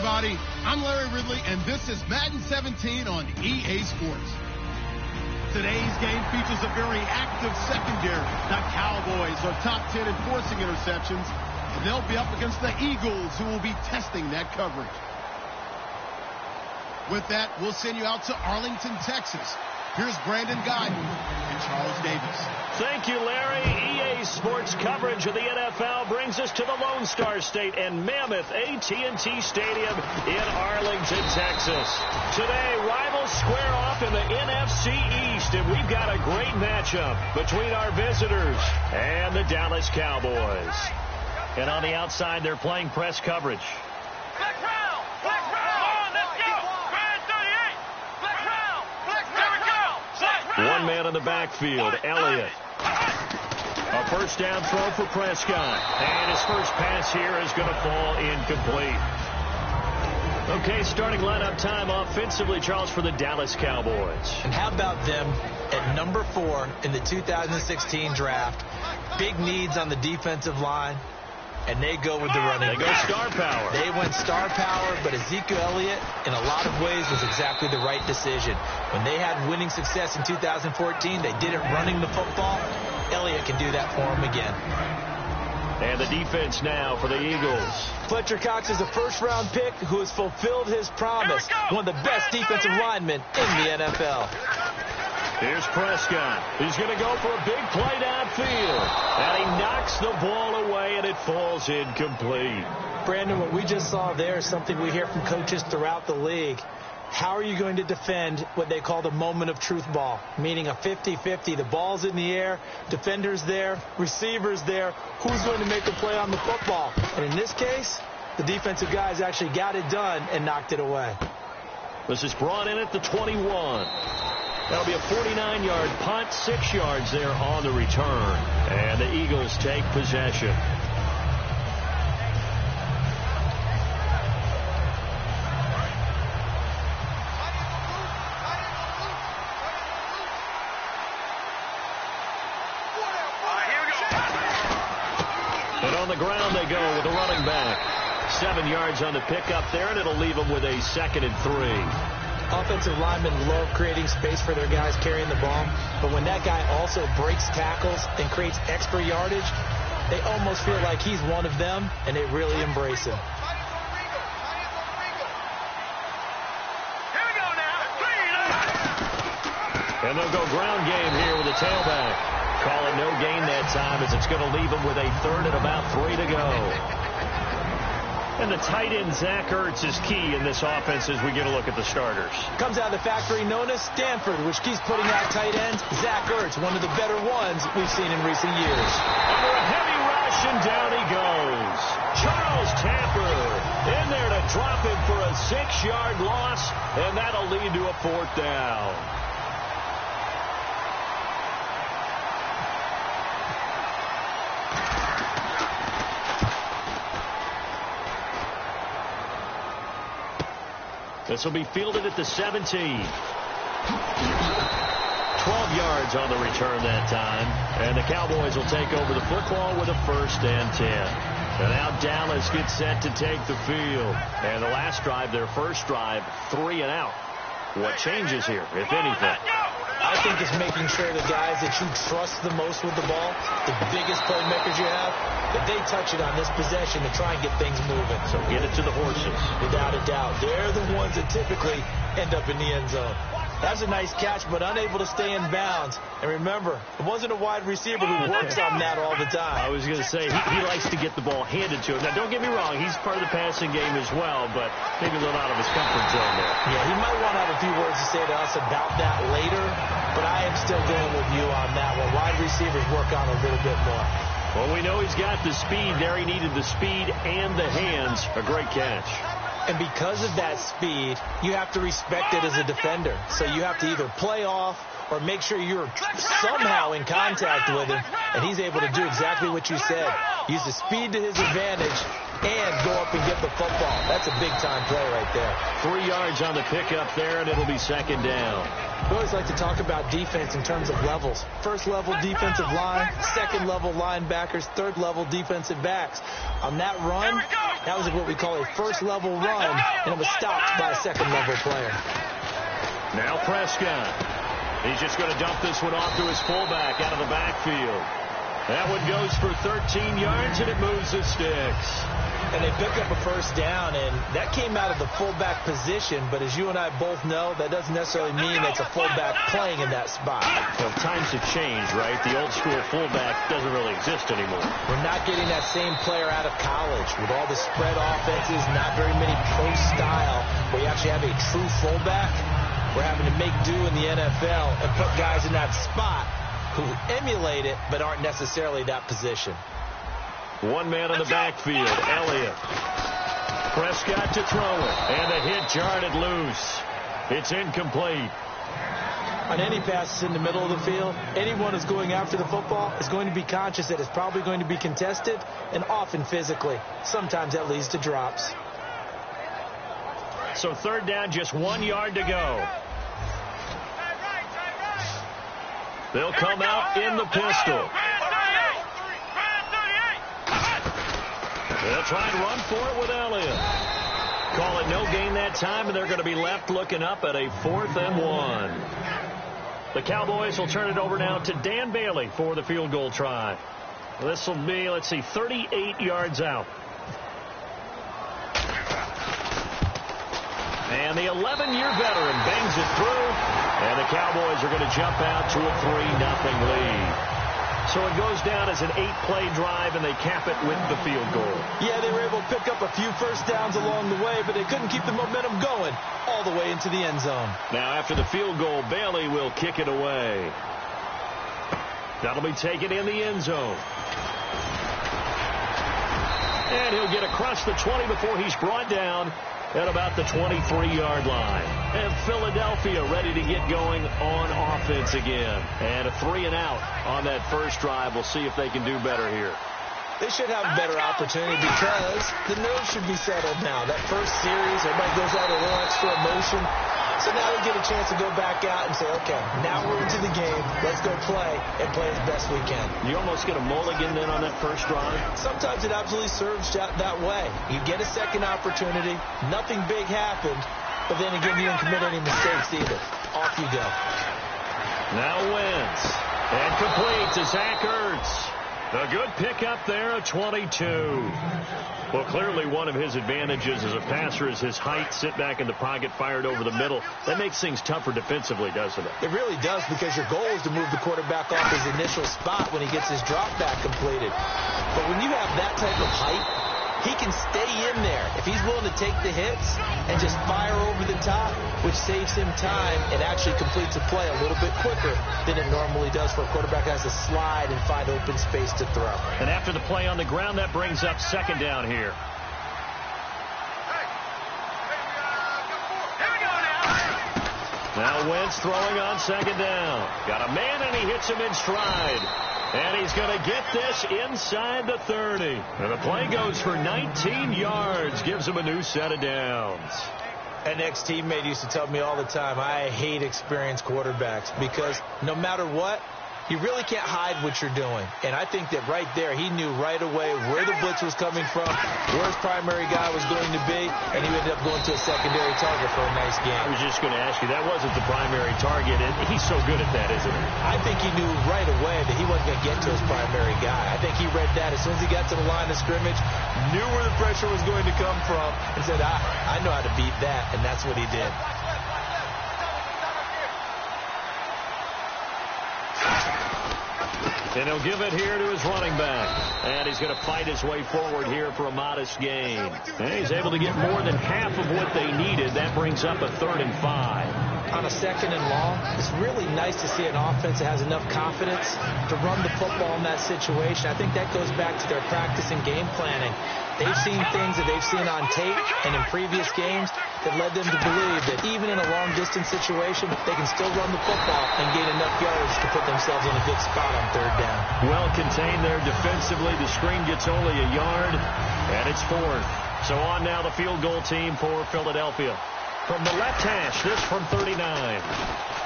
everybody. I'm Larry Ridley, and this is Madden 17 on EA Sports. Today's game features a very active secondary. The Cowboys are top 10 in forcing interceptions, and they'll be up against the Eagles, who will be testing that coverage. With that, we'll send you out to Arlington, Texas. Here's Brandon Guyton and Charles Davis. Thank you, Larry. EA Sports coverage of the NFL brings us to the Lone Star State and Mammoth AT&T Stadium in Arlington, Texas. Today, rivals square off in the NFC East, and we've got a great matchup between our visitors and the Dallas Cowboys. And on the outside, they're playing press coverage. One man in the backfield, Elliott. A first down throw for Prescott. And his first pass here is going to fall incomplete. Okay, starting lineup time offensively, Charles, for the Dallas Cowboys. And how about them at number 4 in the 2016 draft? Big needs on the defensive line, and they go with the running back. They go star power. They went star power, but Ezekiel Elliott, in a lot of ways, was exactly the right decision. When they had winning success in 2014, they did it running the football. Elliott can do that for them again. And the defense now for the Eagles. Fletcher Cox is a first-round pick who has fulfilled his promise. One of the best defensive linemen in the NFL. Here's Prescott. He's going to go for a big play downfield. And he knocks the ball away, and it falls incomplete. Brandon, what we just saw there is something we hear from coaches throughout the league. How are you going to defend what they call the moment of truth ball, meaning a 50-50? The ball's in the air, defender's there, receiver's there. Who's going to make the play on the football? And in this case, the defensive guys actually got it done and knocked it away. This is brought in at the 21. That'll be a 49-yard punt, 6 yards there on the return. And the Eagles take possession. And on the ground they go with a running back. 7 yards on the pickup there, and it'll leave them with a 2nd and 3. Offensive linemen love creating space for their guys carrying the ball, but when that guy also breaks tackles and creates extra yardage, they almost feel like he's one of them, and they really embrace him. And they'll go ground game here with a tailback. Call it no gain that time, as it's going to leave them with a 3rd and about 3 to go. And the tight end, Zach Ertz, is key in this offense as we get a look at the starters. Comes out of the factory known as Stanford, which keeps putting out tight ends. Zach Ertz, one of the better ones we've seen in recent years. Under a heavy rush, and down he goes. Charles Tapper in there to drop him for a 6-yard loss, and that'll lead to a 4th down. This will be fielded at the 17. 12 yards on the return that time. And the Cowboys will take over the football with a 1st and 10. And now Dallas gets set to take the field. And the last drive, their first drive, 3 and out. What changes here, if anything? I think it's making sure the guys that you trust the most with the ball, the biggest playmakers you have, that they touch it on this possession to try and get things moving. So get it to the horses. Without a doubt. They're the ones that typically end up in the end zone. That's a nice catch, but unable to stay in bounds. And remember, it wasn't a wide receiver who works on that all the time. I was going to say, he likes to get the ball handed to him. Now, don't get me wrong, he's part of the passing game as well, but maybe a little out of his comfort zone there. Yeah, he might want to have a few words to say to us about that later, but I am still going with you on that one. Wide receivers work on a little bit more. Well, we know he's got the speed there. He needed the speed and the hands. A great catch. And because of that speed, you have to respect it as a defender. So you have to either play off or make sure you're somehow in contact with him. And he's able to do exactly what you said. Use the speed to his advantage and go up and get the football. That's a big-time play right there. 3 yards on the pickup there, and it'll be 2nd down. We always like to talk about defense in terms of levels. First-level defensive line, second-level linebackers, third-level defensive backs. On that run, that was what we call a first-level run, and it was stopped by a second-level player. Now Prescott. He's just going to dump this one off to his fullback out of the backfield. That one goes for 13 yards, and it moves the sticks. And they pick up a 1st down, and that came out of the fullback position. But as you and I both know, that doesn't necessarily mean it's a fullback playing in that spot. Well, times have changed, right? The old-school fullback doesn't really exist anymore. We're not getting that same player out of college with all the spread offenses, not very many pro style, where you actually have a true fullback. We're having to make do in the NFL and put guys in that spot who emulate it but aren't necessarily that position. One man in the backfield, Elliott. Prescott to throw it, and the hit jarred loose. It's incomplete. On any passes in the middle of the field, anyone who's going after the football is going to be conscious that it's probably going to be contested, and often physically. Sometimes that leads to drops. So third down, just 1 yard to go. They'll come out in the pistol. They'll try and run for it with Elliott. Call it no gain that time, and they're going to be left looking up at a 4th and 1. The Cowboys will turn it over now to Dan Bailey for the field goal try. This will be, 38 yards out. And the 11-year veteran bangs it through, and the Cowboys are going to jump out to a 3-0 lead. So it goes down as an 8-play drive, and they cap it with the field goal. Yeah, they were able to pick up a few first downs along the way, but they couldn't keep the momentum going all the way into the end zone. Now, after the field goal, Bailey will kick it away. That'll be taken in the end zone. And he'll get across the 20 before he's brought down at about the 23-yard line. And Philadelphia ready to get going on offense again. And a 3-and-out on that first drive. We'll see if they can do better here. They should have a better opportunity because the nerves should be settled now. That first series, everybody goes out a little extra emotion. So now they get a chance to go back out and say, okay, now we're into the game. Let's go play and play as best we can. You almost get a mulligan then on that first drive? Sometimes it absolutely serves that way. You get a second opportunity. Nothing big happened. But then again, you didn't commit any mistakes either. Off you go. Now Wentz. And complete to Zach Ertz. A good pickup there at 22. Well, clearly one of his advantages as a passer is his height. Sit back in the pocket, fired over the middle. That makes things tougher defensively, doesn't it? It really does, because your goal is to move the quarterback off his initial spot when he gets his drop back completed. But when you have that type of height, he can stay in there if he's willing to take the hits and just fire over the top, which saves him time and actually completes a play a little bit quicker than it normally does for a quarterback who has to slide and find open space to throw. And after the play on the ground, that brings up second down here. Now Wentz throwing on second down. Got a man, and he hits him in stride. And he's going to get this inside the 30. And the play goes for 19 yards. Gives him a new set of downs. An ex-teammate used to tell me all the time, I hate experienced quarterbacks because no matter what, you really can't hide what you're doing. And I think that right there, he knew right away where the blitz was coming from, where his primary guy was going to be, and he ended up going to a secondary target for a nice game. I was just going to ask you, that wasn't the primary target, and he's so good at that, isn't he? I think he knew right away that he wasn't going to get to his primary guy. I think he read that as soon as he got to the line of scrimmage, knew where the pressure was going to come from, and said, I know how to beat that, and that's what he did. And he'll give it here to his running back. And he's going to fight his way forward here for a modest gain. And he's able to get more than half of what they needed. That brings up a 3rd and 5. On a 2nd and long, it's really nice to see an offense that has enough confidence to run the football in that situation. I think that goes back to their practice and game planning. They've seen things that they've seen on tape and in previous games that led them to believe that even in a long-distance situation, they can still run the football and gain enough yards to put themselves in a good spot on 3rd down. Well contained there defensively. The screen gets only a yard, and it's 4th. So on now the field goal team for Philadelphia. From the left hash, this from 39.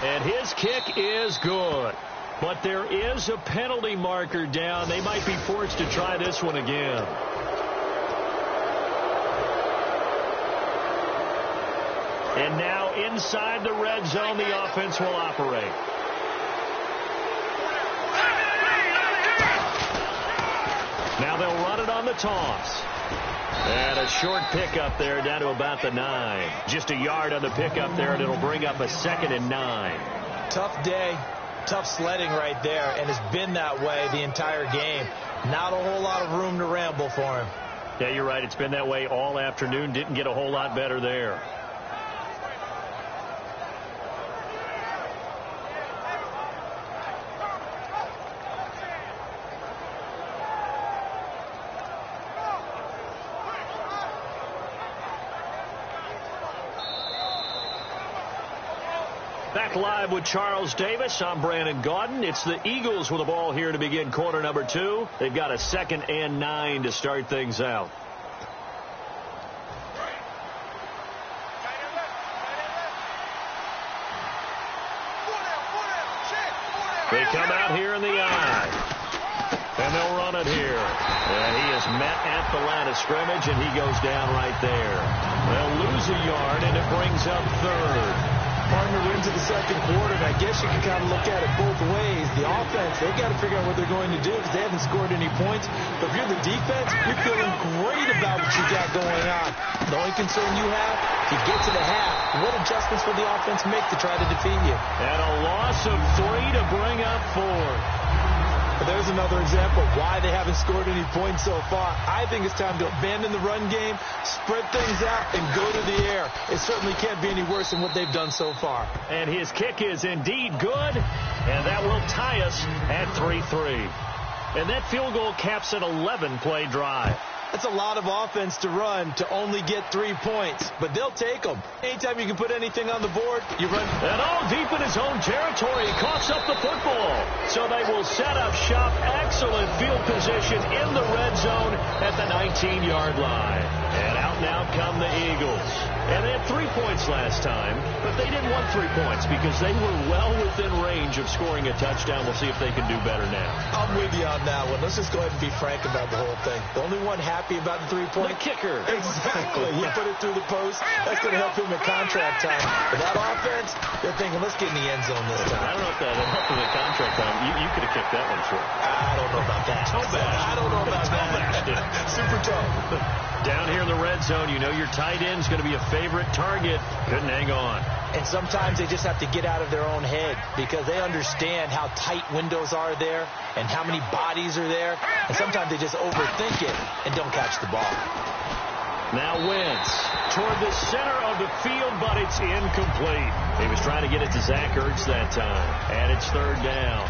And his kick is good. But there is a penalty marker down. They might be forced to try this one again. And now inside the red zone, the offense will operate. Now they'll run it on the toss. And a short pickup there down to about the 9. Just a yard on the pickup there, and it'll bring up a 2nd and 9. Tough day, tough sledding right there, and it's been that way the entire game. Not a whole lot of room to ramble for him. Yeah, you're right. It's been that way all afternoon. Didn't get a whole lot better there. Back live with Charles Davis. I'm Brandon Gaudin. It's the Eagles with the ball here to begin quarter number 2. They've got a 2nd and 9 to start things out. They come out here in the I. And they'll run it here. And he is met at the line of scrimmage, and he goes down right there. They'll lose a yard, and it brings up third. Partner into the second quarter, and I guess you can kind of look at it both ways. The offense, they've got to figure out what they're going to do because they haven't scored any points. But if you're the defense, you're feeling great about what you got going on. The only concern you have, if you get to the half, what adjustments will the offense make to try to defeat you? And a loss of 3 to bring up 4. There's another example of why they haven't scored any points so far. I think it's time to abandon the run game, spread things out, and go to the air. It certainly can't be any worse than what they've done so far. And his kick is indeed good, and that will tie us at 3-3. And that field goal caps an 11-play drive. That's a lot of offense to run to only get 3 points, but they'll take them. Anytime you can put anything on the board, you run. And all deep in his own territory, he coughs up the football. So they will set up shop. Excellent field position in the red zone at the 19-yard line. And out now come the Eagles. And they had 3 points last time, but they didn't want 3 points because they were well within range of scoring a touchdown. We'll see if they can do better now. I'm with you on that one. Let's just go ahead and be frank about the whole thing. The only one happy about the 3-point? The kicker. Exactly. He put it through the post. That's going to help him at contract time. But that offense, they're thinking, let's get in the end zone this time. I don't know if that helped him at contract time. You could have kicked that one short. I don't know about that. I don't know about that. Super tough. Down here in the red zone, you know your tight end's going to be a favorite target. Couldn't hang on. And sometimes they just have to get out of their own head because they understand how tight windows are there and how many bodies are there. And sometimes they just overthink it and don't catch the ball. Now Wentz toward the center of the field, but it's incomplete. He was trying to get it to Zach Ertz that time. And it's third down.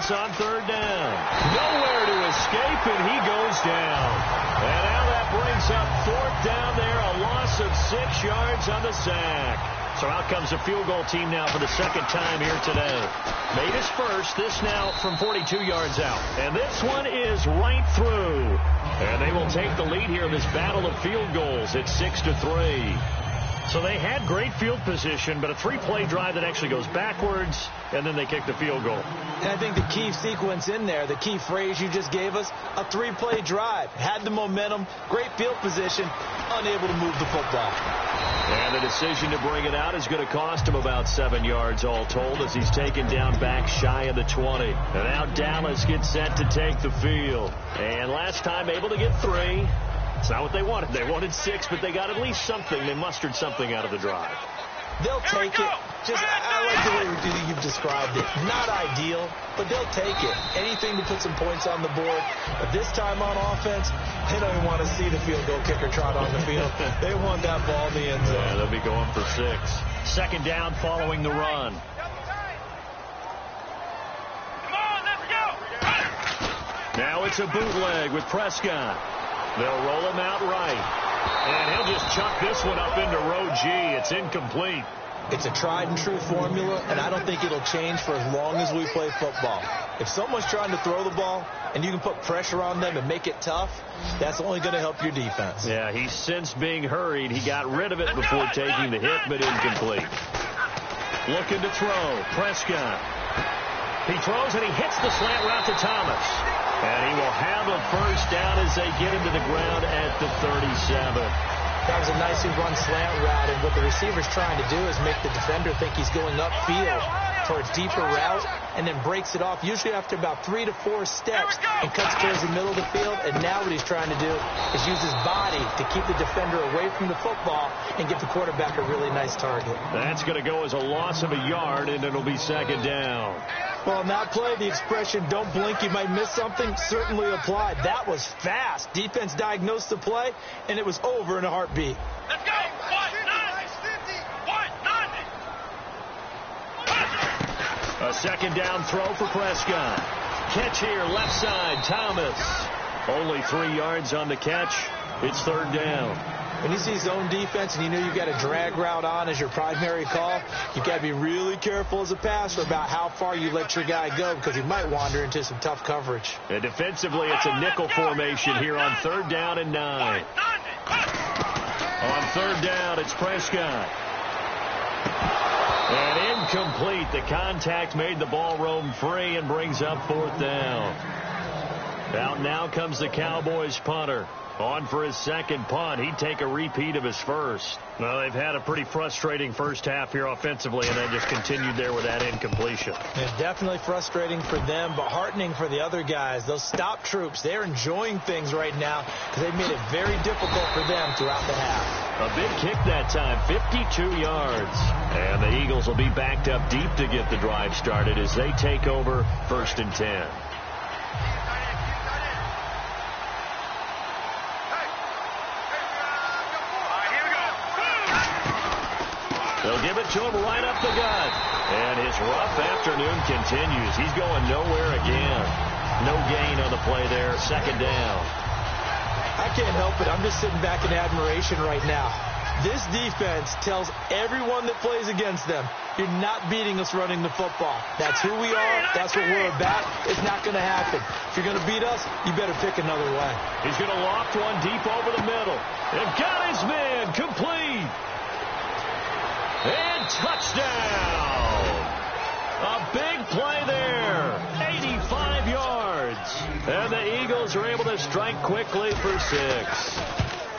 On third down. Nowhere to escape, and he goes down. And now that brings up fourth down there, a loss of 6 yards on the sack. So out comes the field goal team now for the second time here today. Made his first, this now from 42 yards out. And this one is right through. And they will take the lead here in this battle of field goals at 6-3. So they had great field position, but a 3-play drive that actually goes backwards, and then they kick the field goal. And I think the key sequence in there, the key phrase you just gave us, a 3-play drive. Had the momentum, great field position, unable to move the football. And the decision to bring it out is going to cost him about 7 yards all told as he's taken down back shy of the 20. And now Dallas gets set to take the field. And last time able to get 3. It's not what they wanted. They wanted 6, but they got at least something. They mustered something out of the drive. They'll take it. I like the way you've described it. Not ideal, but they'll take it. Anything to put some points on the board. But this time on offense, they don't even want to see the field goal kicker trot on the field. They want that ball in the end zone. Yeah, they'll be going for 6. Second down following the run. Come on, let's go. Now it's a bootleg with Prescott. They'll roll him out right. And he'll just chuck this one up into row G. It's incomplete. It's a tried-and-true formula, and I don't think it'll change for as long as we play football. If someone's trying to throw the ball and you can put pressure on them and make it tough, that's only going to help your defense. Yeah, he's since being hurried. He got rid of it before taking the hit, but incomplete. Looking to throw. Prescott. He throws, and he hits the slant route to Thomas. And he will have a first down as they get him to the ground at the 37. That was a nicely run slant route, and what the receiver's trying to do is make the defender think he's going upfield towards deeper route and then breaks it off, usually after about 3 to 4 steps, and cuts towards the middle of the field. And now what he's trying to do is use his body to keep the defender away from the football and give the quarterback a really nice target. That's going to go as a loss of a yard, and it'll be second down. Well, on that play, the expression, don't blink, you might miss something, certainly applied. That was fast. Defense diagnosed the play, and it was over in a heartbeat. Let's go. 1-9. A second down throw for Prescott. Catch here, left side, Thomas. Only 3 yards on the catch. It's third down. when you see zone defense and you know you've got a drag route on as your primary call, you've got to be really careful as a passer about how far you let your guy go because he might wander into some tough coverage. And defensively, it's a nickel formation here on 3rd down and 9. On 3rd down, it's Prescott. And incomplete. The contact made the ball roam free and brings up 4th down. Out now comes the Cowboys punter. On for his second punt. He'd take a repeat of his first. Well, they've had a pretty frustrating first half here offensively, and then just continued there with that incompletion. Yeah, definitely frustrating for them, but heartening for the other guys. Those stop troops, they're enjoying things right now because they've made it very difficult for them throughout the half. A big kick that time, 52 yards. And the Eagles will be backed up deep to get the drive started as they take over 1st and 10. They'll give it to him right up the gut. And his rough afternoon continues. He's going nowhere again. No gain on the play there. 2nd down. I can't help it. I'm just sitting back in admiration right now. This defense tells everyone that plays against them, you're not beating us running the football. That's who we are. That's what we're about. It's not going to happen. If you're going to beat us, you better pick another way. He's going to loft one deep over the middle. And got his man complete. And touchdown! A big play there. 85 yards. And the Eagles are able to strike quickly for 6.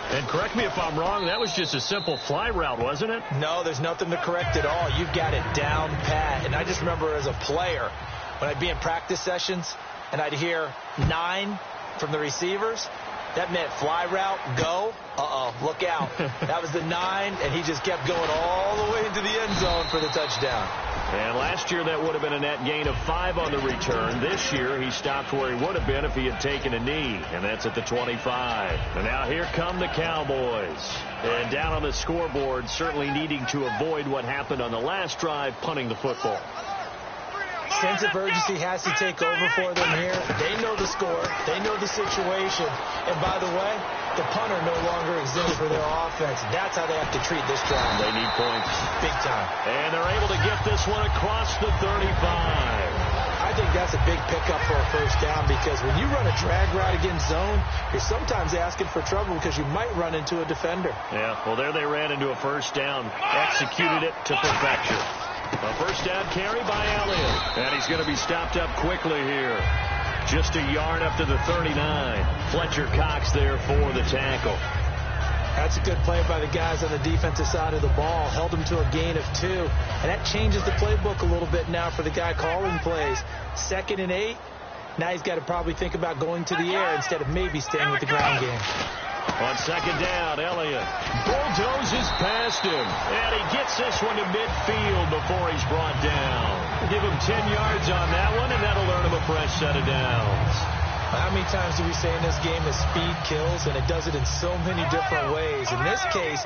And correct me if I'm wrong, that was just a simple fly route, wasn't it? No, there's nothing to correct at all. You've got it down pat. And I just remember as a player, when I'd be in practice sessions and I'd hear 9 from the receivers, that meant fly route, go. Look out. That was the 9, and he just kept going all the way into the end zone for the touchdown. And last year that would have been a net gain of 5 on the return. This year he stopped where he would have been if he had taken a knee, and that's at the 25. And now here come the Cowboys. And down on the scoreboard, certainly needing to avoid what happened on the last drive, punting the football. Sense of urgency has to take over for them here. They know the score. They know the situation. And by the way, the punter no longer exists for their offense. That's how they have to treat this drive. They need points. Big time. And they're able to get this one across the 35. I think that's a big pickup for a first down because when you run a drag route against zone, you're sometimes asking for trouble because you might run into a defender. Yeah, well, there they ran into a first down. Executed it to perfection. A first down carry by Elliott. And he's going to be stopped up quickly here. Just a yard up to the 39. Fletcher Cox there for the tackle. That's a good play by the guys on the defensive side of the ball. Held him to a gain of 2. And that changes the playbook a little bit now for the guy calling plays. 2nd and 8. Now he's got to probably think about going to the air instead of maybe staying with the ground game. On 2nd down, Elliott bulldozes past him. And he gets this one to midfield before he's brought down. Give him 10 yards on that one, and that'll earn him a fresh set of downs. How many times do we say in this game that speed kills, and it does it in so many different ways? In this case,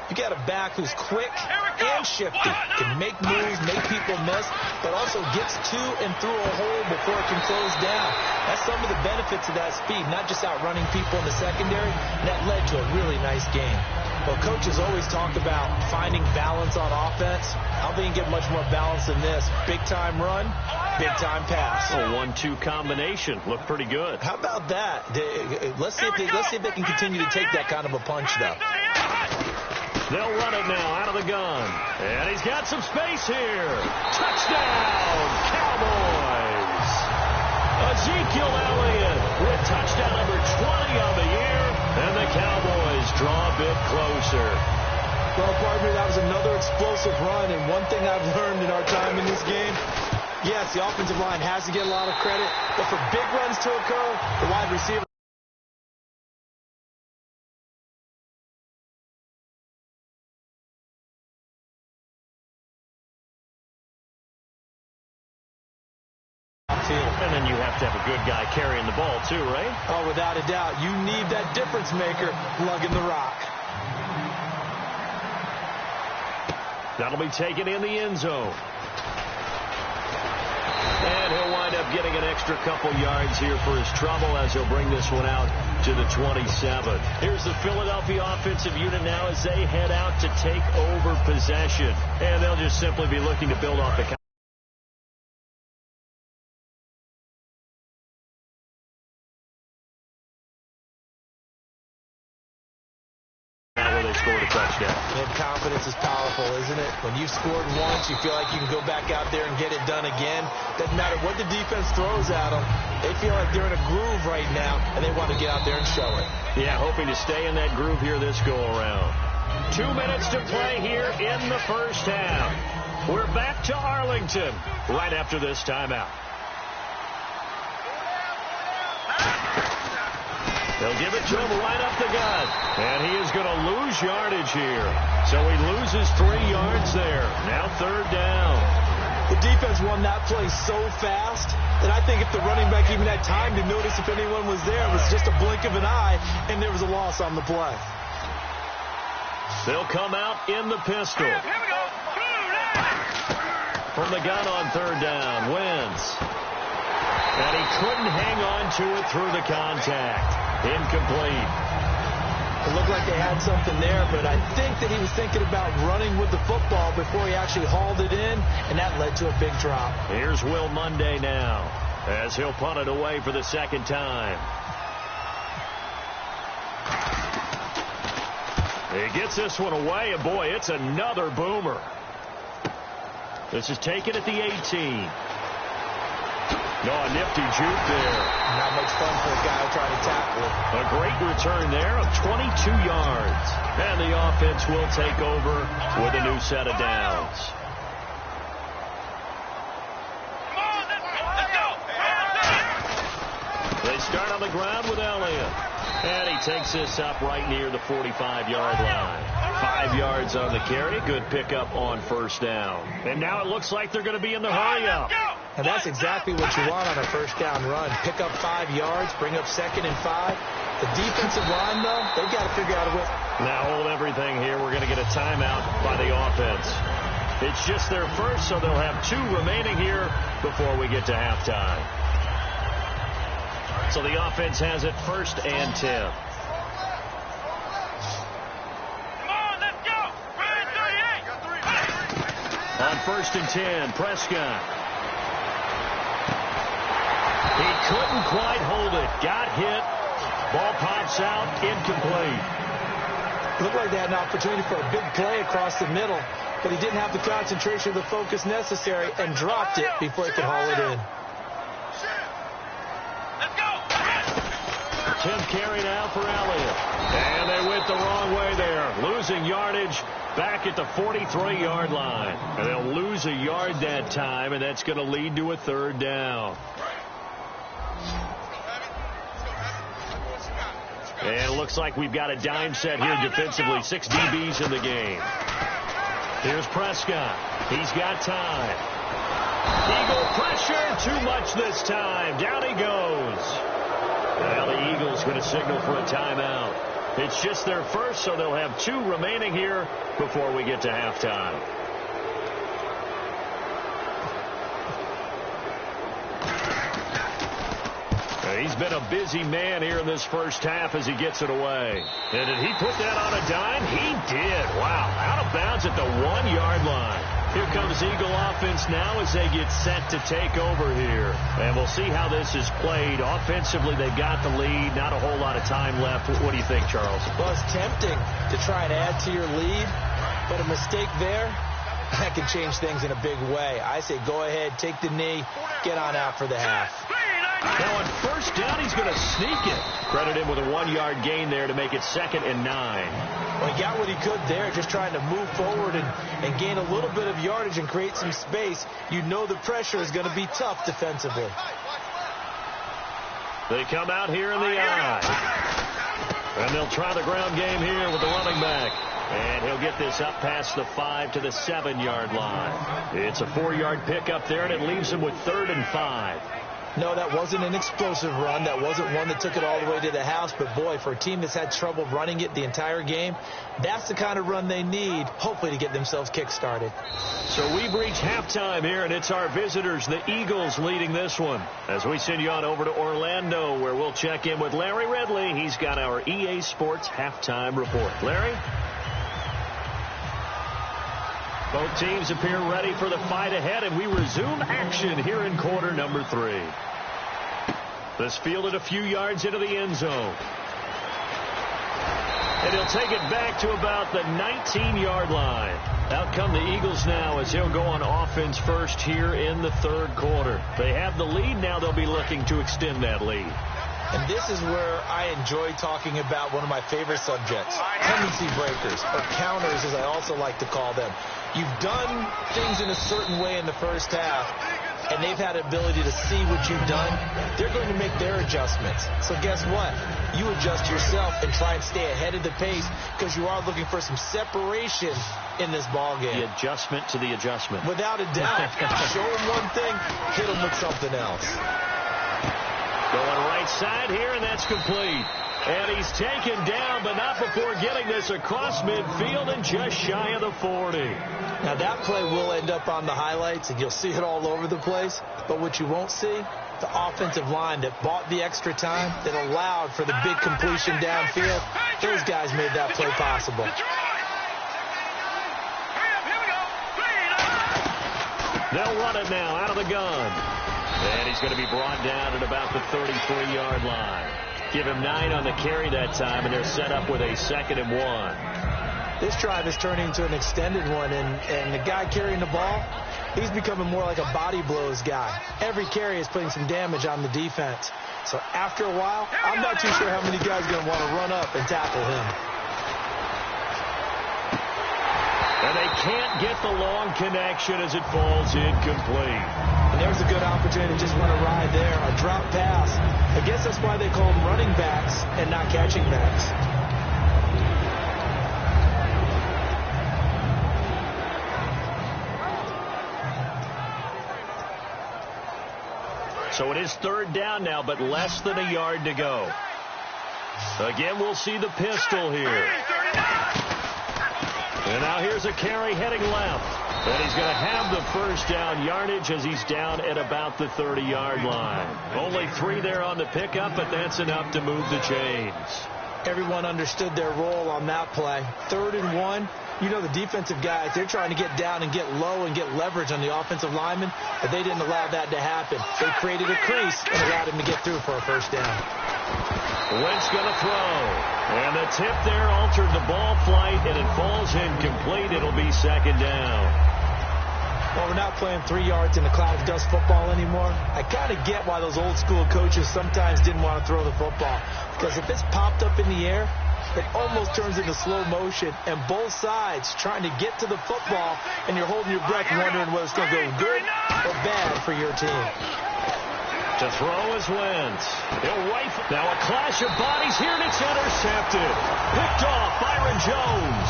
you got a back who's quick and shifty, can make moves, make people miss, but also gets to and through a hole before it can close down. That's some of the benefits of that speed, not just outrunning people in the secondary. That led to a really nice game. Well, coaches always talk about finding balance on offense. I don't think you get much more balance than this. Big-time run, big-time pass. A 1-2 combination. Looked pretty good. How about that? Let's see if they can continue to take that kind of a punch, though. They'll run it now out of the gun. And he's got some space here. Touchdown, Cowboys. Ezekiel Elliott with touchdown number 20 on the year. And the Cowboys draw a bit closer. Well, partner, that was another explosive run. And one thing I've learned in our time in this game, yes, the offensive line has to get a lot of credit. But for big runs to occur, the wide receiver and then you have to have a good guy carrying the ball too, right? Oh, without a doubt. You need that difference maker lugging the rock. That'll be taken in the end zone. And he'll wind up up getting an extra couple yards here for his trouble as he'll bring this one out to the 27. Here's the Philadelphia offensive unit now as they head out to take over possession. And they'll just simply be looking to build off the scored a touchdown. And confidence is powerful, isn't it? When you've scored once, you feel like you can go back out there and get it done again. Doesn't matter what the defense throws at them. They feel like they're in a groove right now, and they want to get out there and show it. Yeah, hoping to stay in that groove here this go-around. 2 minutes to play here in the first half. We're back to Arlington right after this timeout. They'll give it to him right up the gut. And he is going to lose yardage here. So he loses 3 yards there. Now 3rd down. The defense won that play so fast that I think if the running back even had time to notice if anyone was there, it was just a blink of an eye, and there was a loss on the play. They'll come out in the pistol. Here we go. From the gun on 3rd down. Wins. And he couldn't hang on to it through the contact. Incomplete. It looked like they had something there, but I think that he was thinking about running with the football before he actually hauled it in, and that led to a big drop. Here's Will Monday now as he'll punt it away for the 2nd time. He gets this one away, and boy, it's another boomer. This is taken at the 18. No, a nifty juke there. Not much fun for a guy trying to tackle it. A great return there of 22 yards. And the offense will take over with a new set of downs. Come on, let's go. They start on the ground with Elliott. And he takes this up right near the 45-yard line. 5 yards on the carry. Good pickup on 1st down. And now it looks like they're going to be in the hurry-up. And that's exactly what you want on a 1st down run. Pick up 5 yards, bring up 2nd and 5. The defensive line, though, they've got to figure out a way. Now hold everything here. We're going to get a timeout by the offense. It's just their first, so they'll have 2 remaining here before we get to halftime. So the offense has it 1st and 10. Come on, let's go. 38. On 1st and 10, Prescott. He couldn't quite hold it. Got hit. Ball pops out. Incomplete. Looked like they had an opportunity for a big play across the middle, but he didn't have the concentration or the focus necessary and dropped it before he could haul it in. Let's go. 10th carry now for Elliott. And they went the wrong way there. Losing yardage back at the 43-yard line. And they'll lose a yard that time, and that's going to lead to a 3rd down. And it looks like we've got a dime set here defensively. 6 DBs in the game. Here's Prescott. He's got time. Eagle pressure. Too much this time. Down he goes. Well, the Eagles going to signal for a timeout. It's just their first, so they'll have 2 remaining here before we get to halftime. He's been a busy man here in this first half as he gets it away. And did he put that on a dime? He did. Wow. Out of bounds at the 1-yard line. Here comes Eagle offense now as they get set to take over here. And we'll see how this is played. Offensively, they've got the lead. Not a whole lot of time left. What do you think, Charles? Well, it's tempting to try and add to your lead, but a mistake there, that can change things in a big way. I say go ahead, take the knee, get on out for the half. Now on 1st down, he's going to sneak it. Credit him with a 1-yard gain there to make it 2nd and 9. Well, he got what he could there, just trying to move forward and gain a little bit of yardage and create some space. You know the pressure is going to be tough defensively. They come out here in the eye. And they'll try the ground game here with the running back. And he'll get this up past the 5 to the 7-yard line. It's a 4-yard pickup there, and it leaves him with 3rd and 5. No, that wasn't an explosive run. That wasn't one that took it all the way to the house. But, boy, for a team that's had trouble running it the entire game, that's the kind of run they need, hopefully, to get themselves kick-started. So we've reached halftime here, and it's our visitors, the Eagles, leading this one. As we send you on over to Orlando, where we'll check in with Larry Ridley. He's got our EA Sports halftime report. Larry? Both teams appear ready for the fight ahead, and we resume action here in quarter number 3. This fielded a few yards into the end zone. And he'll take it back to about the 19-yard line. Out come the Eagles now as he'll go on offense first here in the third quarter. They have the lead. Now they'll be looking to extend that lead. And this is where I enjoy talking about one of my favorite subjects, tendency breakers, or counters as I also like to call them. You've done things in a certain way in the first half, and they've had the ability to see what you've done. They're going to make their adjustments. So guess what? You adjust yourself and try and stay ahead of the pace because you are looking for some separation in this ball game. The adjustment to the adjustment. Without a doubt. Show them one thing, hit them with something else. Going right side here, and that's complete. And he's taken down, but not before getting this across midfield and just shy of the 40. Now, that play will end up on the highlights, and you'll see it all over the place. But what you won't see, the offensive line that bought the extra time, that allowed for the big completion downfield, those guys made that play possible. They'll run it now out of the gun. And he's going to be brought down at about the 33-yard line. Give him 9 on the carry that time, and they're set up with a 2nd and 1. This drive is turning into an extended one, and the guy carrying the ball, he's becoming more like a body blows guy. Every carry is putting some damage on the defense. So after a while, I'm not too sure how many guys are going to want to run up and tackle him. And they can't get the long connection as it falls incomplete. And there's a good opportunity to just want to ride there. A drop pass. I guess that's why they call them running backs and not catching backs. So it is 3rd down now, but less than a yard to go. Again, we'll see the pistol here. And now here's a carry heading left. And he's going to have the first down yardage as he's down at about the 30-yard line. Only 3 there on the pickup, but that's enough to move the chains. Everyone understood their role on that play. 3rd and 1. You know the defensive guys, they're trying to get down and get low and get leverage on the offensive lineman, but they didn't allow that to happen. They created a crease and allowed him to get through for a first down. Wentz going to throw. And the tip there altered the ball flight, and it falls incomplete. It'll be 2nd down. Well, we're not playing 3 yards in a cloud of dust football anymore. I kind of get why those old school coaches sometimes didn't want to throw the football. Because if it's popped up in the air, it almost turns into slow motion, and both sides trying to get to the football, and you're holding your breath wondering whether it's going to go good or bad for your team. To throw is Wentz. He'll rifle. Now a clash of bodies here, and it's intercepted. Picked off Byron Jones.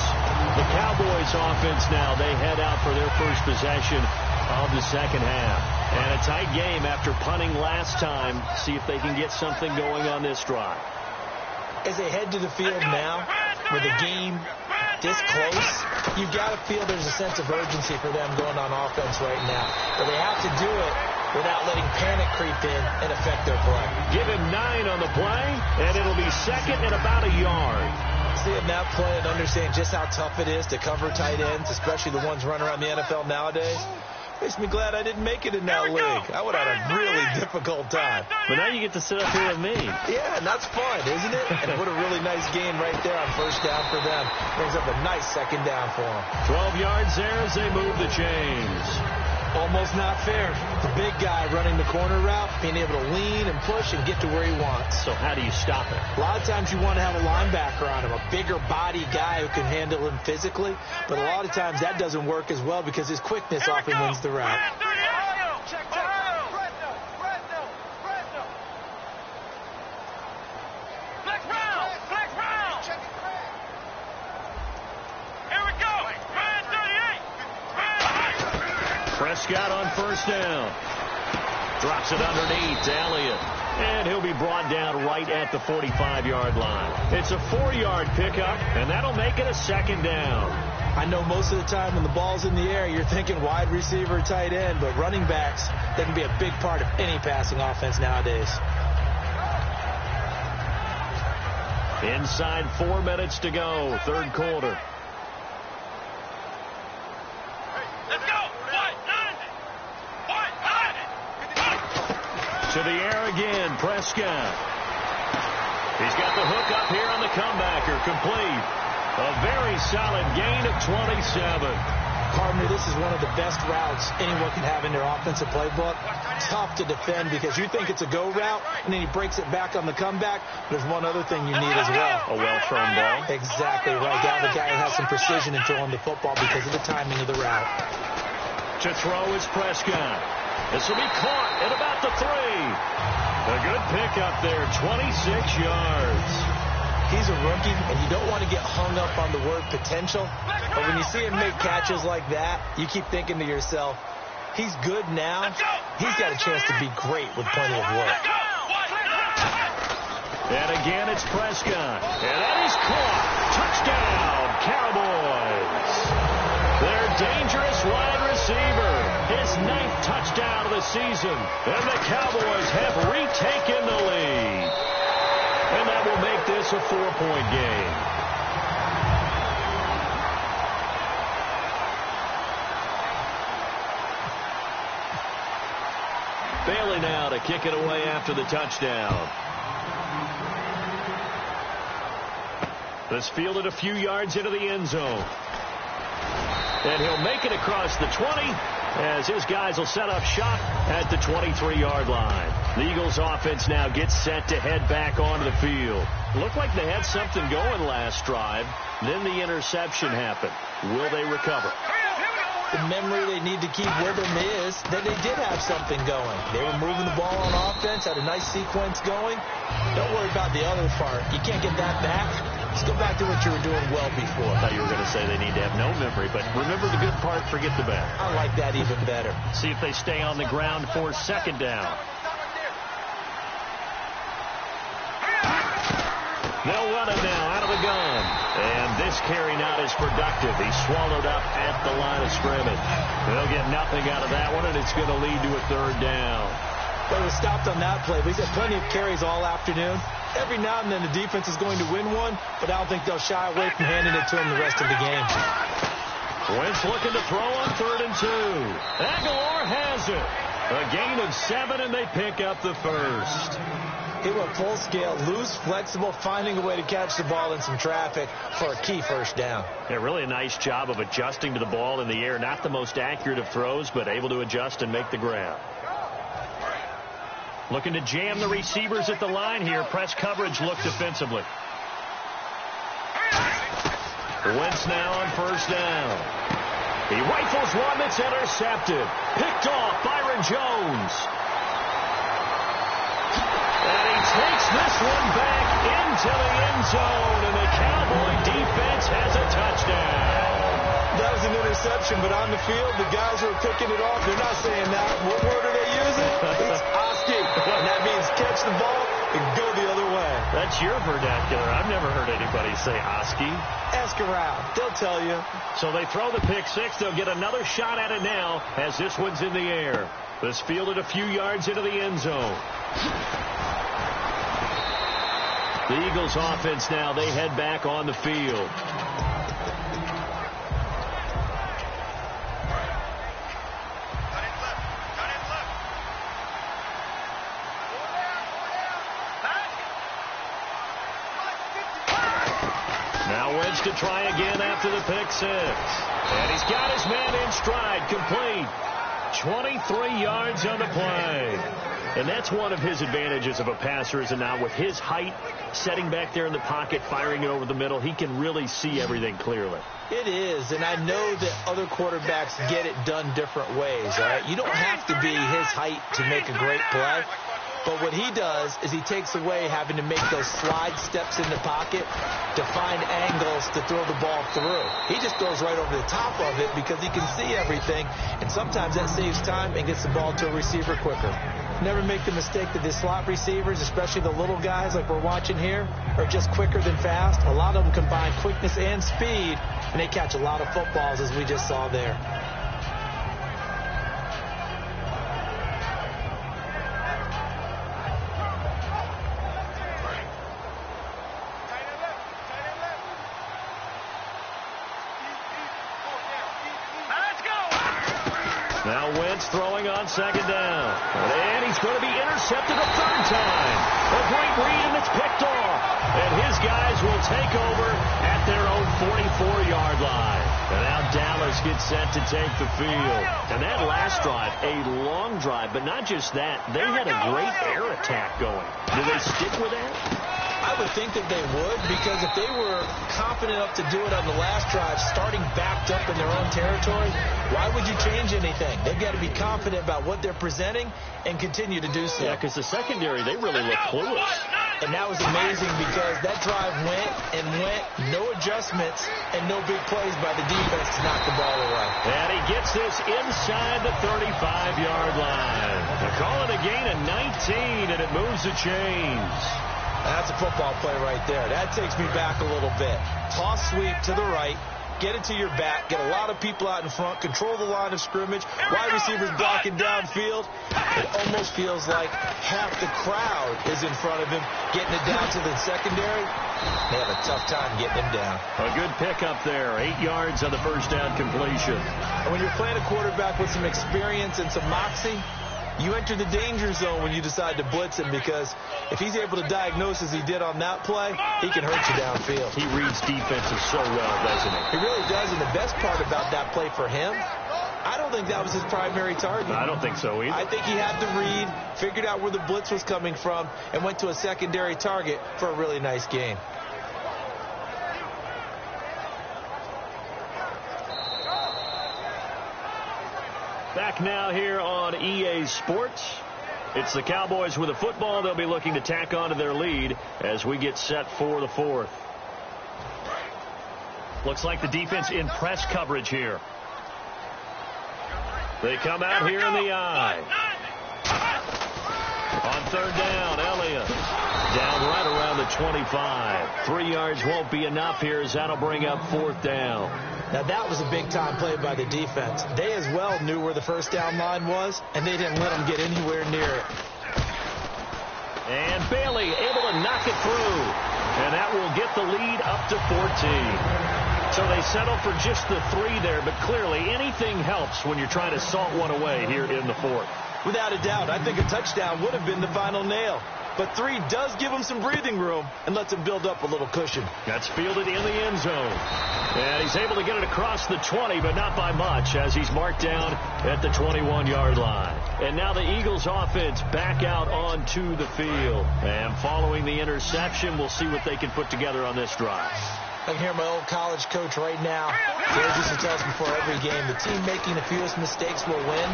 The Cowboys offense now, they head out for their first possession of the second half. And a tight game after punting last time. See if they can get something going on this drive. As they head to the field now, with the game this close, you've got to feel there's a sense of urgency for them going on offense right now. But they have to do it without letting panic creep in and affect their play. Give him 9 on the play, and it'll be 2nd and about a yard. Seeing that play and understand just how tough it is to cover tight ends, especially the ones running around the NFL nowadays, makes me glad I didn't make it in that league. I would have had a really difficult time. But now you get to sit up here with me. Yeah, and that's fun, isn't it? And what a really nice game right there on first down for them. Brings up a nice 2nd down for them. 12 yards there as they move the chains. Almost not fair. The big guy running the corner route, being able to lean and push and get to where he wants. So how do you stop it? A lot of times you want to have a linebacker on him, a bigger body guy who can handle him physically. But a lot of times that doesn't work as well because his quickness often wins the route. Prescott on first down. Drops it underneath to Elliott. And he'll be brought down right at the 45-yard line. It's a 4-yard pickup, and that'll make it a second down. I know most of the time when the ball's in the air, you're thinking wide receiver, tight end, but running backs, they can be a big part of any passing offense nowadays. Inside 4 minutes to go, third quarter. Let's go. To the air again, Prescott. He's got the hook up here on the comebacker, complete. A very solid gain of 27. Partner, this is one of the best routes anyone can have in their offensive playbook. Tough to defend because you think it's a go route, and then he breaks it back on the comeback. There's one other thing you need as well. A well-thrown ball. Exactly right. You have a guy who has some precision in throwing the football because of the timing of the route. To throw is Prescott. This will be caught at about the 3. A good pickup there, 26 yards. He's a rookie, and you don't want to get hung up on the word potential. But when you see him make catches like that, you keep thinking to yourself, he's good now. He's got a chance to be great with plenty of work. And again, it's Prescott. And that is caught. Touchdown, Cowboys. Their dangerous wide receiver. His 9th touchdown of the season. And the Cowboys have retaken the lead. And that will make this a 4-point game. Bailey now to kick it away after the touchdown. This fielded a few yards into the end zone. And he'll make it across the 20 as his guys will set up shop at the 23-yard line. The Eagles offense now gets set to head back onto the field. Looked like they had something going last drive. Then the interception happened. Will they recover? The memory they need to keep with them is that they did have something going. They were moving the ball on offense, had a nice sequence going. Don't worry about the other part. You can't get that back. Just go back to what you were doing well before. I thought you were going to say they need to have no memory, but remember the good part, forget the bad. I like that even better. See if they stay on the ground for second down. They'll run it now out of the gun. And this carry not as productive. He's swallowed up at the line of scrimmage. They'll get nothing out of that one, and it's going to lead to a third down. They were stopped on that play. He's had plenty of carries all afternoon. Every now and then the defense is going to win one, but I don't think they'll shy away from handing it to him the rest of the game. Wentz looking to throw on 3rd and 2. Aguilar has it. A gain of 7, and they pick up the first. He went full scale, loose, flexible, finding a way to catch the ball in some traffic for a key first down. Yeah, really a nice job of adjusting to the ball in the air. Not the most accurate of throws, but able to adjust and make the grab. Looking to jam the receivers at the line here. Press coverage look defensively. Wentz now on first down. He rifles one that's intercepted. Picked off Byron Jones. And he takes this one back into the end zone, and the Cowboy defense has a touchdown. That was an interception, but on the field, the guys who are picking it off, they're not saying that. What word are they using? It's Oski. And that means catch the ball and go the other way. That's your vernacular. I've never heard anybody say Oski. Ask around. They'll tell you. So they throw the pick six. They'll get another shot at it now as this one's in the air. This fielded a few yards into the end zone. The Eagles offense now, they head back on the field. Now Wentz to try again after the pick six. And he's got his man in stride, complete. 23 yards on the play. And that's one of his advantages of a passer, is now with his height, setting back there in the pocket, firing it over the middle, he can really see everything clearly. It is, and I know that other quarterbacks get it done different ways, all right? You don't have to be his height to make a great play, But what he does is he takes away having to make those slide steps in the pocket to find angles to throw the ball through. He just throws right over the top of it because he can see everything, and sometimes that saves time and gets the ball to a receiver quicker. Never make the mistake that the slot receivers, especially the little guys like we're watching here, are just quicker than fast. A lot of them combine quickness and speed, and they catch a lot of footballs, as we just saw there. Now Wentz throwing on second down. And he's going to be intercepted a third time. A great read, and it's picked off. And his guys will take over at their own 44-yard line. And now Dallas gets set to take the field. And that last drive, a long drive, but not just that. They had a great air attack going. Do they stick with that? I would think that they would, because if they were confident enough to do it on the last drive, starting backed up in their own territory, why would you change anything? They've got to be confident about what they're presenting and continue to do so. Yeah, because the secondary, they really look clueless. And that was amazing because that drive went and went, no adjustments and no big plays by the defense to knock the ball away. And he gets this inside the 35-yard line. They're calling a gain of 19, and it moves the chains. That's a football play right there. That takes me back a little bit. Toss sweep to the right. Get it to your back. Get a lot of people out in front. Control the line of scrimmage. Wide receivers blocking downfield. It almost feels like half the crowd is in front of him, getting it down to the secondary. They have a tough time getting him down. A good pickup there. 8 yards on the first down completion. And when you're playing a quarterback with some experience and some moxie, you enter the danger zone when you decide to blitz him, because if he's able to diagnose as he did on that play, he can hurt you downfield. He reads defenses so well, doesn't he? He really does, and the best part about that play for him, I don't think that was his primary target. I don't think so either. I think he had to read, figured out where the blitz was coming from, and went to a secondary target for a really nice gain. Back now here on EA Sports. It's the Cowboys with the football. They'll be looking to tack on to their lead as we get set for the fourth. Looks like the defense in press coverage here. They come out here in the eye. On third down, Elliott down right around the 25. 3 yards won't be enough here, as that'll bring up fourth down. Now, that was a big-time play by the defense. They as well knew where the first down line was, and they didn't let them get anywhere near it. And Bailey able to knock it through. And that will get the lead up to 14. So they settle for just the 3 there, but clearly anything helps when you're trying to salt one away here in the fourth. Without a doubt, I think a touchdown would have been the final nail. But 3 does give him some breathing room and lets him build up a little cushion. That's fielded in the end zone. And he's able to get it across the 20, but not by much, as he's marked down at the 21-yard line. And now the Eagles offense back out onto the field. And following the interception, we'll see what they can put together on this drive. I can hear my old college coach right now. He used to tell us before every game, the team making the fewest mistakes will win.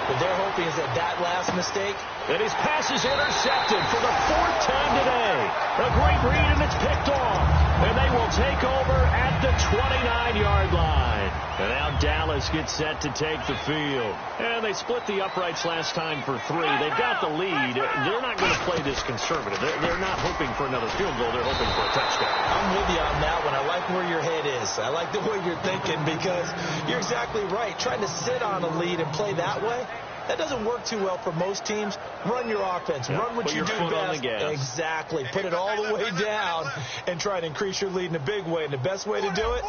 What they're hoping is that last mistake. And his pass is intercepted for the 4th time today. A great read, and it's picked off. And they will take over at the 29-yard line. And now Dallas gets set to take the field. And they split the uprights last time for 3. They've got the lead. They're not going to play this conservative. They're not hoping for another field goal. They're hoping for a touchdown. I'm with you on that one. I like where your head is. I like the way you're thinking, because you're exactly right. Trying to sit on a lead and play that way, that doesn't work too well for most teams. Run your offense. Run what you do best. Exactly. Put it all the way down and try to increase your lead in a big way. And the best way to do it,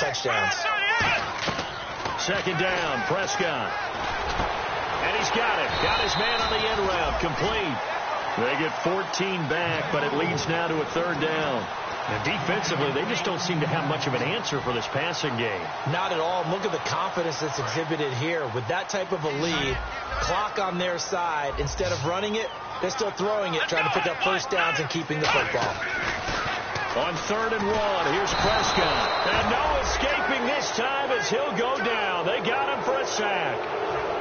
touchdowns. Second down, Prescott. And he's got it. Got his man on the end route. Complete. They get 14 back, but it leads now to a third down. And defensively, they just don't seem to have much of an answer for this passing game. Not at all. Look at the confidence that's exhibited here. With that type of a lead, clock on their side, instead of running it, they're still throwing it, trying to pick up first downs and keeping the football. On 3rd and 1, here's Prescott. And no escaping this time as he'll go down. They got him for a sack.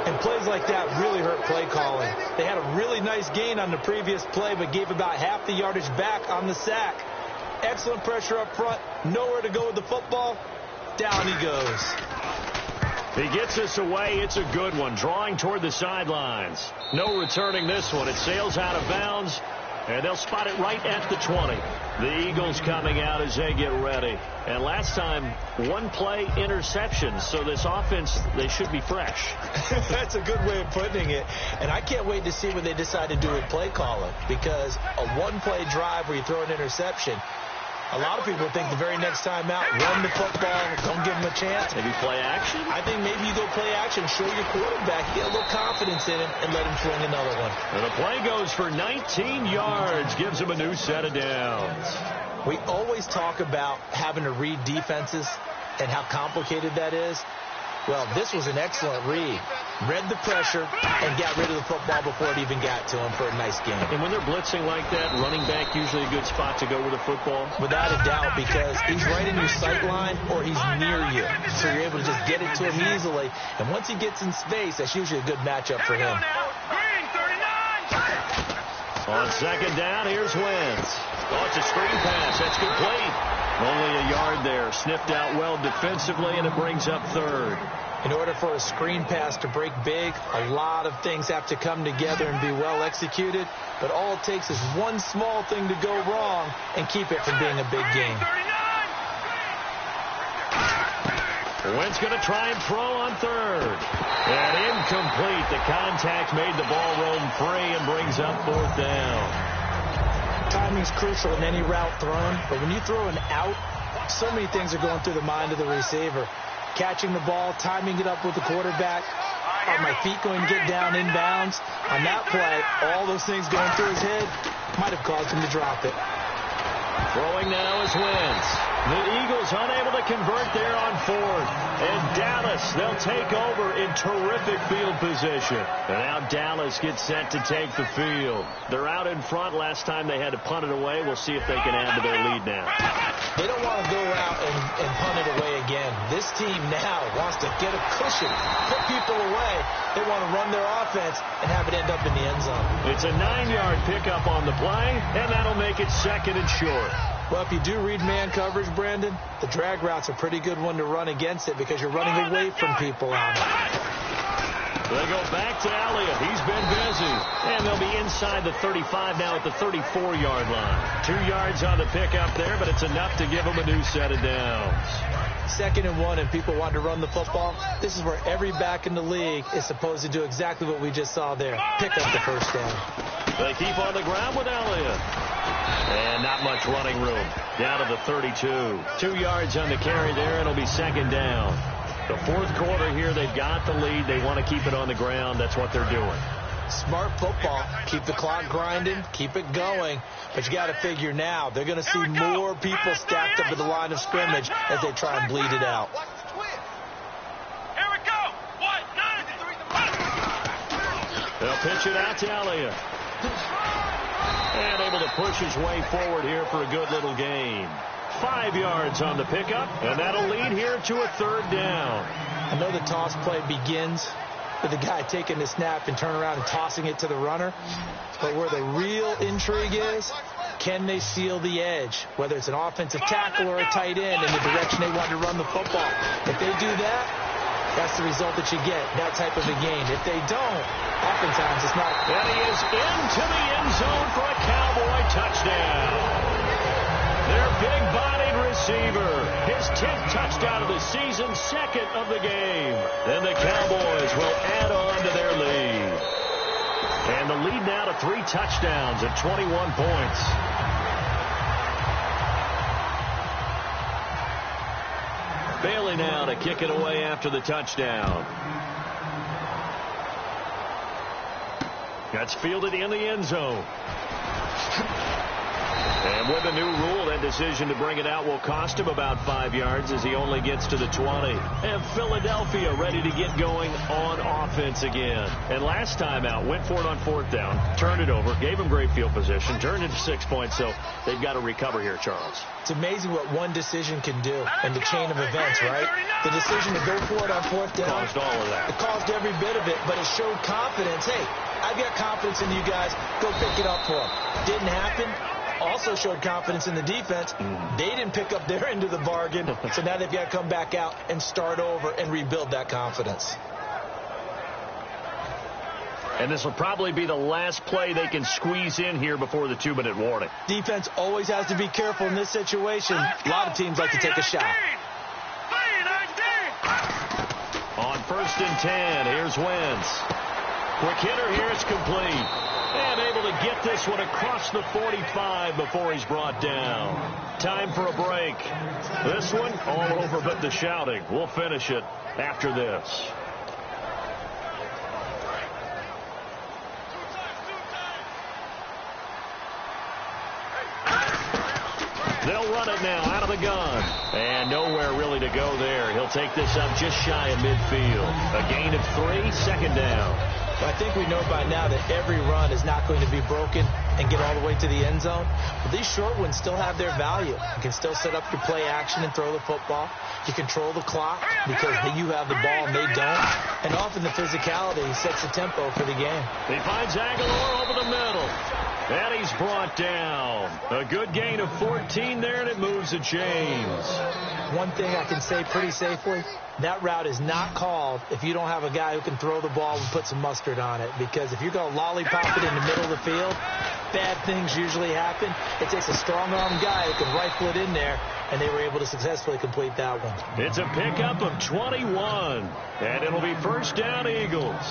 And plays like that really hurt play calling. They had a really nice gain on the previous play, but gave about half the yardage back on the sack. Excellent pressure up front. Nowhere to go with the football. Down he goes. He gets us away. It's a good one. Drawing toward the sidelines. No returning this one. It sails out of bounds, and they'll spot it right at the 20. The Eagles coming out as they get ready. And last time, one play interception. So this offense, they should be fresh. That's a good way of putting it. And I can't wait to see what they decide to do with play calling. Because a one-play drive where you throw an interception, a lot of people think the very next time out, run the football, don't give them a chance. Maybe play action? I think maybe you go play action, show your quarterback, get a little confidence in him, and let him fling another one. And the play goes for 19 yards, gives him a new set of downs. We always talk about having to read defenses and how complicated that is. Well, this was an excellent read. Read the pressure and got rid of the football before it even got to him for a nice game. And when they're blitzing like that, running back usually a good spot to go with the football? Without a doubt, because he's right in your sight line or he's near you. So you're able to just get it to him easily. And once he gets in space, that's usually a good matchup for him. On second down, here's Wentz. Oh, it's a screen pass. That's complete. Only a yard there. Sniffed out well defensively, and it brings up third. In order for a screen pass to break big, a lot of things have to come together and be well executed. But all it takes is one small thing to go wrong and keep it from being a big game. Wentz going to try and throw on third. And incomplete. The contact made the ball roam free and brings up fourth down. Timing's crucial in any route thrown, but when you throw an out, so many things are going through the mind of the receiver. Catching the ball, timing it up with the quarterback. Are my feet going to get down inbounds? On that play, all those things going through his head might have caused him to drop it. Throwing now is Wentz. The Eagles unable to convert there on fourth. And Dallas, they'll take over in terrific field position. And now Dallas gets set to take the field. They're out in front. Last time they had to punt it away. We'll see if they can add to their lead now. They don't want to go out and punt it away again. This team now wants to get a cushion, put people away. They want to run their offense and have it end up in the end zone. It's a 9-yard pickup on the play, and that'll make it second and short. Well, if you do read man coverage, Brandon, the drag route's a pretty good one to run against it because you're running away from people on it. They go back to Elliott. He's been busy. And they'll be inside the 35 now at the 34-yard line. 2 yards on the pickup there, but it's enough to give them a new set of downs. 2nd and 1 and people want to run the football. This is where every back in the league is supposed to do exactly what we just saw there. Pick up the first down. They keep on the ground with Elliott. And not much running room. Down to the 32. 2 yards on the carry there, and it'll be second down. The fourth quarter here, they've got the lead. They want to keep it on the ground. That's what they're doing. Smart football. Keep the clock grinding. Keep it going. But you got to figure now, they're going to see more people stacked up at the line of scrimmage as they try and bleed it out. Here we go. 1, 9, 3, They'll pitch it out to Elliott. And able to push his way forward here for a good little gain. 5 yards on the pickup, and that'll lead here to a third down. I know the toss play begins with the guy taking the snap and turn around and tossing it to the runner. But where the real intrigue is, can they seal the edge? Whether it's an offensive tackle or a tight end in the direction they want to run the football. If they do that, that's the result that you get, that type of a game. If they don't, oftentimes it's not. And he is into the end zone for a Cowboy touchdown. Their big-bodied receiver, his 10th touchdown of the season, 2nd of the game. And the Cowboys will add on to their lead. And the lead now to 3 touchdowns at 21 points. Bailey now to kick it away after the touchdown. That's fielded in the end zone. And with a new rule, that decision to bring it out will cost him about 5 yards as he only gets to the 20. And Philadelphia ready to get going on offense again. And last time out, went for it on 4th down, turned it over, gave him great field position, turned it to 6 points, so they've got to recover here, Charles. It's amazing what one decision can do in the chain of events, right? The decision to go for it on 4th down caused all of that. It caused every bit of it, but it showed confidence. Hey, I've got confidence in you guys. Go pick it up for them. Didn't happen. Also showed confidence in the defense. They didn't pick up their end of the bargain, so now they've got to come back out and start over and rebuild that confidence. And this will probably be the last play they can squeeze in here before the 2-minute warning. Defense always has to be careful in this situation. A lot of teams like to take a shot. On 1st and 10, here's Wentz. Quick hitter here, it's complete. And able to get this one across the 45 before he's brought down. Time for a break. This one all over but the shouting. We'll finish it after this. They'll run it now out of the gun. And nowhere really to go there. He'll take this up just shy of midfield. A gain of 3, 2nd down. I think we know by now that every run is not going to be broken and get all the way to the end zone. But these short ones still have their value. You can still set up your play action and throw the football. You control the clock because you have the ball and they don't. And often the physicality sets the tempo for the game. He finds Aguilar over the middle. And he's brought down. A good gain of 14 there, and it moves the chains. One thing I can say pretty safely, that route is not called if you don't have a guy who can throw the ball and put some mustard on it. Because if you're going to lollipop it in the middle of the field, bad things usually happen. It takes a strong-arm guy who can rifle it in there, and they were able to successfully complete that one. It's a pickup of 21, and it'll be 1st down Eagles.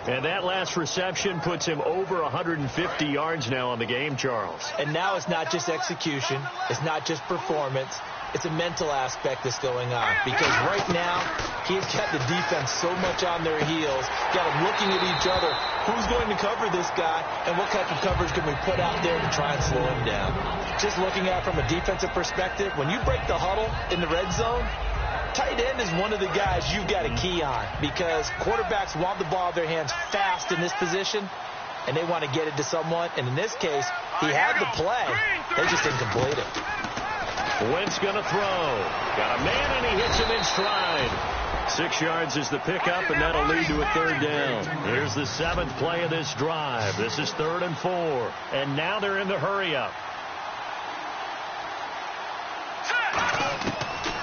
And that last reception puts him over 150 yards now on the game, Charles. And now it's not just execution. It's not just performance. It's a mental aspect that's going on. Because right now, he's got the defense so much on their heels, got them looking at each other. Who's going to cover this guy, and what type of coverage can we put out there to try and slow him down? Just looking at it from a defensive perspective, when you break the huddle in the red zone, tight end is one of the guys you've got to key on because quarterbacks want the ball in their hands fast in this position, and they want to get it to someone. And in this case, he had the play. They just didn't complete it. Wentz going to throw. Got a man, and he hits him in stride. 6 yards is the pickup, and that'll lead to a 3rd down. Here's the 7th play of this drive. This is 3rd and 4. And now they're in the hurry-up.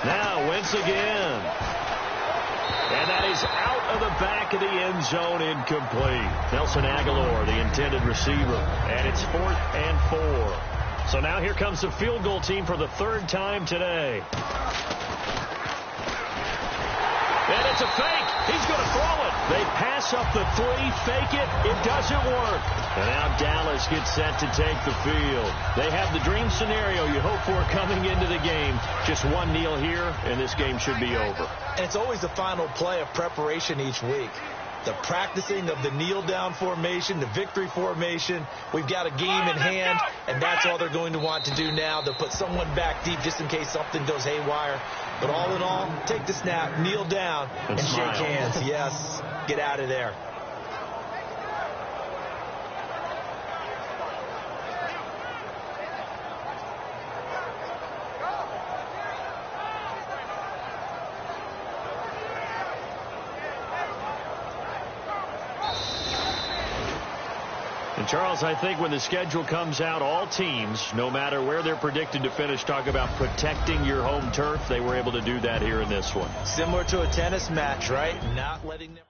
Now Wentz again. And that is out of the back of the end zone, incomplete. Nelson Aguilar, the intended receiver. And it's 4th and 4. So now here comes the field goal team for the 3rd time today. And it's a fake. He's going to throw it. They pass up the 3, fake it. It doesn't work. And now Dallas gets set to take the field. They have the dream scenario you hope for coming into the game. Just one kneel here, and this game should be over. And it's always the final play of preparation each week. The practicing of the kneel-down formation, the victory formation. We've got a game in hand, and that's all they're going to want to do now. They'll put someone back deep just in case something goes haywire. But all in all, take the snap, kneel down, and shake hands. Yes, get out of there. And Charles, I think when the schedule comes out, all teams, no matter where they're predicted to finish, talk about protecting your home turf. They were able to do that here in this one. Similar to a tennis match, right? Not letting them...